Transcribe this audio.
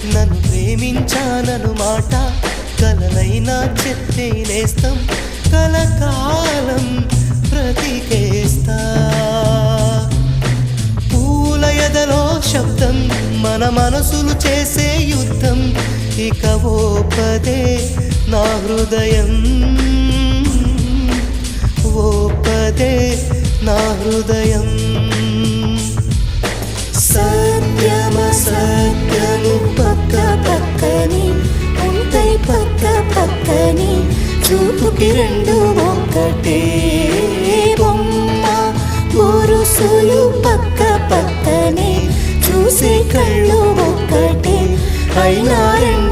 నన్ను ప్రేమించానను మాట కలనైనా చెప్తే నేస్తం కలకాలం బ్రతికేస్తా పూల ఎదలో శబ్దం మన మనసులు చేసే యుద్ధం ఇక ఓపదే నా హృదయం ఓపదే నా హృదయం సత్యము పక్క పక్కని ఉంటాయి పక్క పక్కని చూపుకి రెండు ఒక్కటే బొమ్మ బొరుసులు పక్క పక్కనే చూసే కళ్ళు ఒక్కటే అయినా రెండు